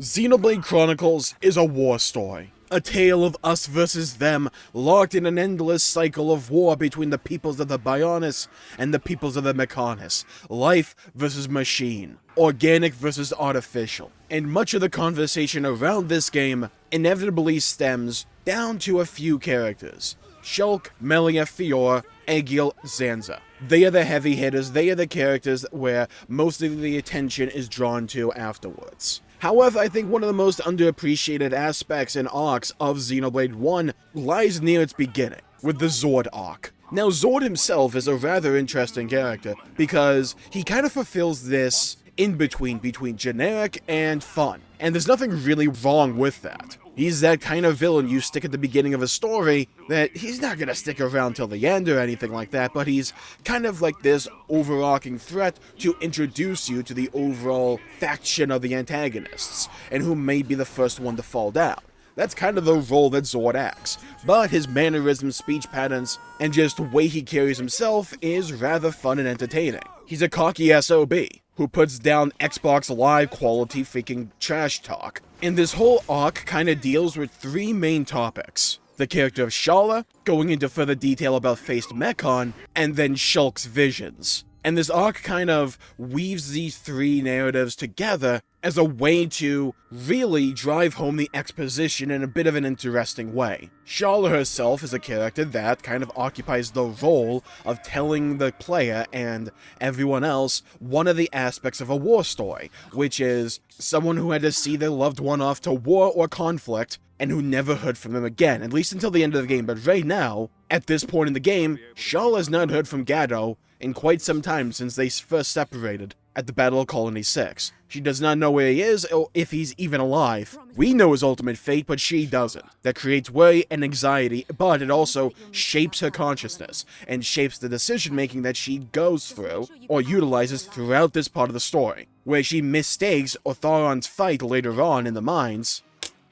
Xenoblade Chronicles is a war story. A tale of us versus them, locked in an endless cycle of war between the peoples of the Bionis and the peoples of the Mechonis. Life versus machine. Organic versus artificial. And much of the conversation around this game inevitably stems down to a few characters. Shulk, Melia, Fiora, Egil, Zanza. They are the heavy hitters, they are the characters where most of the attention is drawn to afterwards. However, I think one of the most underappreciated aspects and arcs of Xenoblade 1 lies near its beginning, with the Xord arc. Now, Xord himself is a rather interesting character, because he kind of fulfills this in-between between generic and fun, and there's nothing really wrong with that. He's that kind of villain you stick at the beginning of a story that he's not gonna stick around till the end or anything like that, but he's kind of like this overarching threat to introduce you to the overall faction of the antagonists, and who may be the first one to fall down. That's kind of the role that Xord acts, but his mannerisms, speech patterns, and just the way he carries himself is rather fun and entertaining. He's a cocky SOB, who puts down Xbox Live quality freaking trash talk. And this whole arc kinda deals with three main topics. The character of Shala, going into further detail about Faced Mechon, and then Shulk's visions. And this arc kind of weaves these three narratives together as a way to really drive home the exposition in a bit of an interesting way. Shala herself is a character that kind of occupies the role of telling the player and everyone else one of the aspects of a war story, which is someone who had to see their loved one off to war or conflict and who never heard from them again, at least until the end of the game. But right now, at this point in the game, Shala has not heard from Gato in quite some time since they first separated at the Battle of Colony 6. She does not know where he is, or if he's even alive. We know his ultimate fate, but she doesn't. That creates worry and anxiety, but it also shapes her consciousness, and shapes the decision-making that she goes through, or utilizes throughout this part of the story, where she mistakes Otharon's fight later on in the mines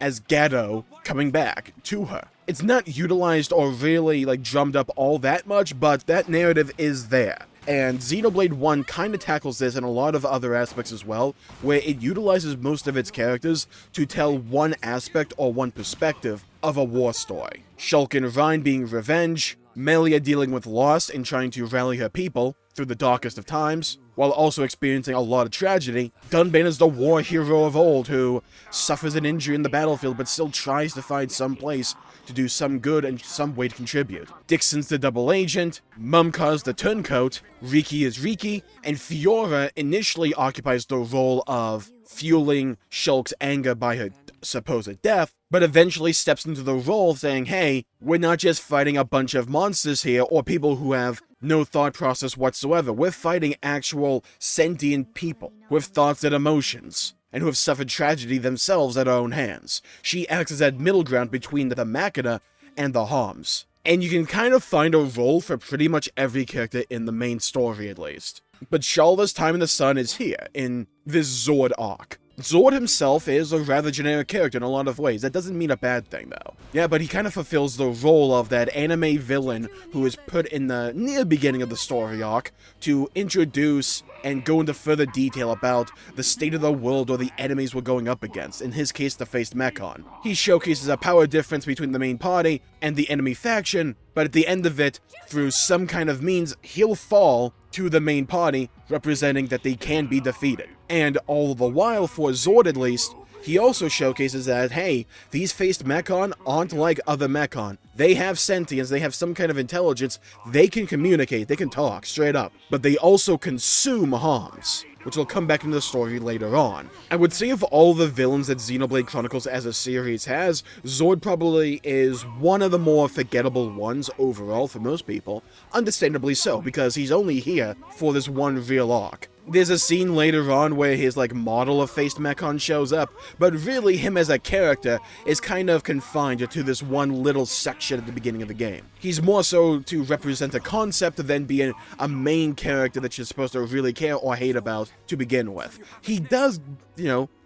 as Gato coming back to her. It's not utilized or really drummed up all that much, but that narrative is there. And Xenoblade 1 kind of tackles this in a lot of other aspects as well, where it utilizes most of its characters to tell one aspect or one perspective of a war story. Shulk and Rhine being revenge, Melia dealing with loss and trying to rally her people through the darkest of times, while also experiencing a lot of tragedy. Dunban is the war hero of old who suffers an injury in the battlefield but still tries to find some place to do some good and some way to contribute. Dixon's the double agent, Mumka's the turncoat, Riki is Riki, and Fiora initially occupies the role of fueling Shulk's anger by her supposed death, but eventually steps into the role saying, hey, we're not just fighting a bunch of monsters here or people who have no thought process whatsoever. We're fighting actual sentient people with thoughts and emotions, and who have suffered tragedy themselves at our own hands. She acts as that middle ground between the Machina and the Homs. And you can kind of find a role for pretty much every character in the main story at least. But Shala's time in the sun is here, in this Xord arc. Xord himself is a rather generic character in a lot of ways. That doesn't mean a bad thing, though. Yeah, but he kind of fulfills the role of that anime villain who is put in the near beginning of the story arc to introduce and go into further detail about the state of the world or the enemies we're going up against, in his case the Faced Mechon. He showcases a power difference between the main party and the enemy faction, but at the end of it, through some kind of means, he'll fall to the main party, representing that they can be defeated. And all the while, for Xord at least, he also showcases that, hey, these Faced Mechon aren't like other Mechon. They have sentience, they have some kind of intelligence, they can communicate, they can talk, straight up. But they also consume Homs, which will come back into the story later on. I would say of all the villains that Xenoblade Chronicles as a series has, Xord probably is one of the more forgettable ones overall for most people. Understandably so, because he's only here for this one real arc. There's a scene later on where his model of Faced Mechon shows up, but really him as a character is kind of confined to this one little section at the beginning of the game. He's more so to represent a concept than be a main character that you're supposed to really care or hate about to begin with. He does,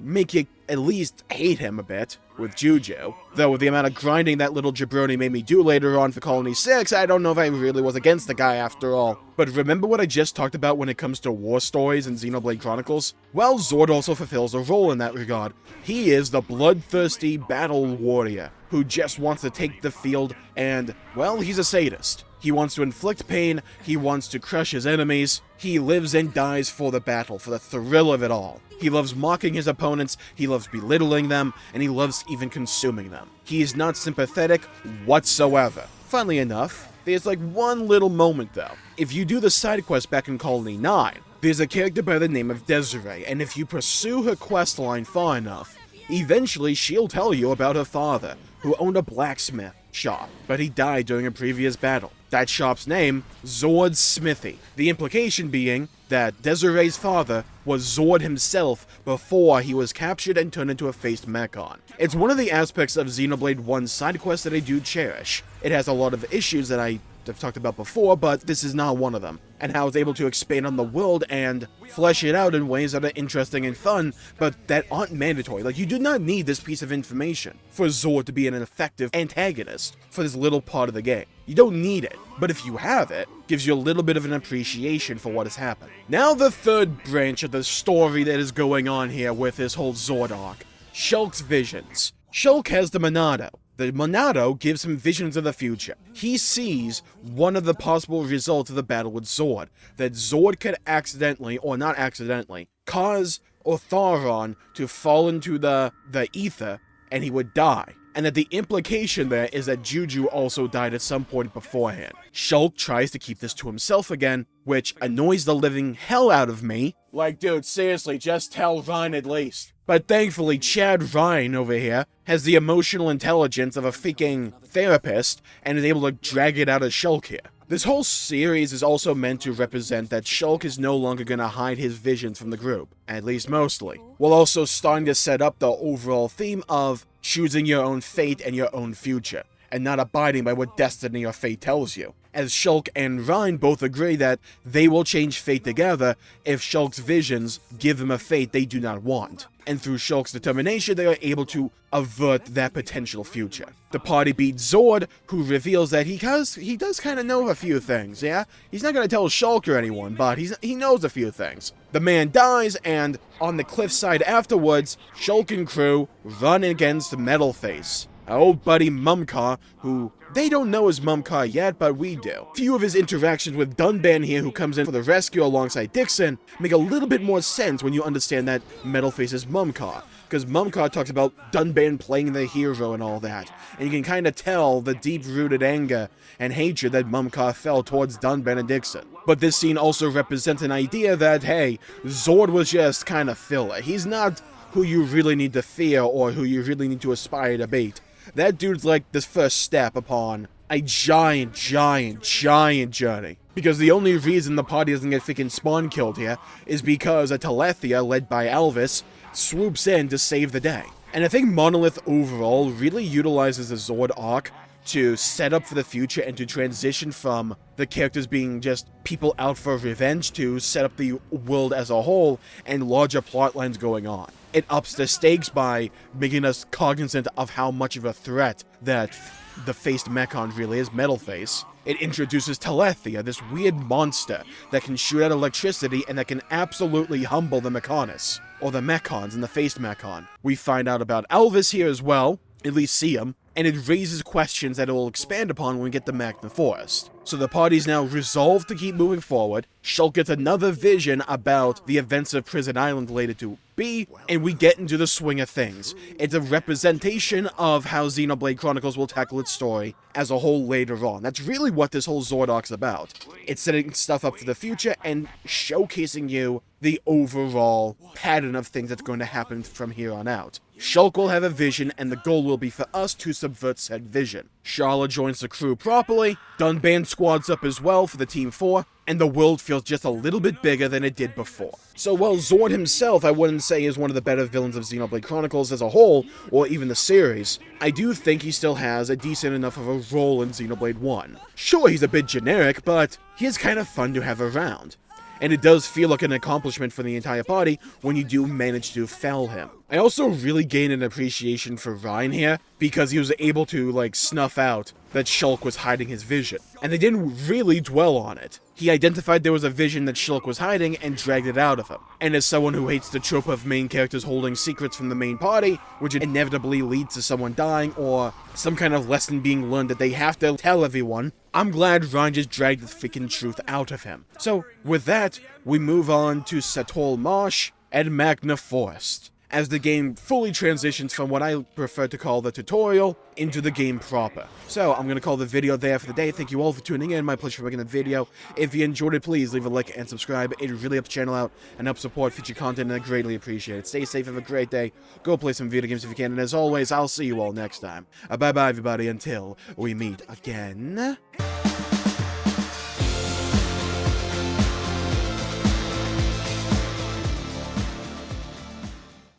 make you at least hate him a bit with Juju, though with the amount of grinding that little jabroni made me do later on for Colony 6, I don't know if I really was against the guy after all. But But remember what I just talked about when it comes to war stories in Xenoblade Chronicles? Well, Xord also fulfills a role in that regard. He is the bloodthirsty battle warrior who just wants to take the field and, well, he's a sadist. He wants to inflict pain, he wants to crush his enemies, he lives and dies for the battle, for the thrill of it all. He loves mocking his opponents, he loves belittling them, and he loves even consuming them. He is not sympathetic whatsoever. Funnily enough, there's like one little moment though. If you do the side quest back in Colony 9, there's a character by the name of Desiree, and if you pursue her quest line far enough, eventually she'll tell you about her father, who owned a blacksmith shop, but he died during a previous battle. That shop's name, Xord's Smithy. The implication being that Desiree's father was Xord himself before he was captured and turned into a faced Mechon. It's one of the aspects of Xenoblade 1's side quest that I do cherish. It has a lot of issues that I've talked about before, but this is not one of them, and how it's able to expand on the world and flesh it out in ways that are interesting and fun, but that aren't mandatory. Like, you do not need this piece of information for Xord to be an effective antagonist for this little part of the game. You don't need it, but if you have it, it gives you a little bit of an appreciation for what has happened. Now the third branch of the story that is going on here with this whole Xord arc, Shulk's visions. Shulk has the Monado. The Monado gives him visions of the future. He sees one of the possible results of the battle with Xord, that Xord could accidentally, or not accidentally, cause Otharon to fall into the ether, and he would die. And that the implication there is that Juju also died at some point beforehand. Shulk tries to keep this to himself again, which annoys the living hell out of me. Like, dude, seriously, just tell Ryan at least. But thankfully, Chad Ryan over here has the emotional intelligence of a freaking therapist and is able to drag it out of Shulk here. This whole series is also meant to represent that Shulk is no longer going to hide his visions from the group, at least mostly, while also starting to set up the overall theme of choosing your own fate and your own future, and not abiding by what destiny or fate tells you. As Shulk and Ryan both agree that they will change fate together if Shulk's visions give them a fate they do not want. And through Shulk's determination, they are able to avert that potential future. The party beats Xord, who reveals that he does kind of know a few things, yeah? He's not going to tell Shulk or anyone, but he knows a few things. The man dies, and on the cliffside afterwards, Shulk and crew run against Metalface, our old buddy Mumka, who they don't know as Mumka yet, but we do. Few of his interactions with Dunban here, who comes in for the rescue alongside Dixon, make a little bit more sense when you understand that Metalface is Mumka, because Mumka talks about Dunban playing the hero and all that, and you can kind of tell the deep-rooted anger and hatred that Mumka felt towards Dunban and Dixon. But this scene also represents an idea that, hey, Xord was just kind of filler. He's not who you really need to fear or who you really need to aspire to beat. That dude's like the first step upon a giant journey. Because the only reason the party doesn't get freaking spawn killed here is because a Telethia, led by Alvis, swoops in to save the day. And I think Monolith overall really utilizes the Xord arc to set up for the future and to transition from the characters being just people out for revenge to set up the world as a whole and larger plot lines going on. It ups the stakes by making us cognizant of how much of a threat that the faced Mechon really is, Metalface. It introduces Telethia, this weird monster that can shoot out electricity and that can absolutely humble the Mechonis, or the Mechons and the faced Mechon. We find out about Alvis here as well, at least see him, and it raises questions that it will expand upon when we get to Magna Forest. So the party's now resolved to keep moving forward. Shulk gets another vision about the events of Prison Island related to B, and we get into the swing of things. It's a representation of how Xenoblade Chronicles will tackle its story as a whole later on. That's really what this whole Xord arc's about. It's setting stuff up for the future and showcasing you the overall pattern of things that's going to happen from here on out. Shulk will have a vision, and the goal will be for us to subvert said vision. Charla joins the crew properly, Dunban squads up as well for the Team 4, and the world feels just a little bit bigger than it did before. So while Xord himself I wouldn't say is one of the better villains of Xenoblade Chronicles as a whole, or even the series, I do think he still has a decent enough of a role in Xenoblade 1. Sure, he's a bit generic, but he is kind of fun to have around. And it does feel like an accomplishment for the entire party when you do manage to fell him. I also really gained an appreciation for Ryan here, because he was able to, snuff out that Shulk was hiding his vision. And they didn't really dwell on it. He identified there was a vision that Shulk was hiding and dragged it out of him. And as someone who hates the trope of main characters holding secrets from the main party, which inevitably leads to someone dying or some kind of lesson being learned that they have to tell everyone, I'm glad Ryan just dragged the freaking truth out of him. So, with that, we move on to Satol Marsh and Magna Forest, as the game fully transitions from what I prefer to call the tutorial into the game proper. So, I'm going to call the video there for the day. Thank you all for tuning in. My pleasure for making the video. If you enjoyed it, please leave a like and subscribe. It really helps the channel out and helps support future content, and I greatly appreciate it. Stay safe, have a great day. Go play some video games if you can, and as always, I'll see you all next time. Bye-bye, everybody, until we meet again.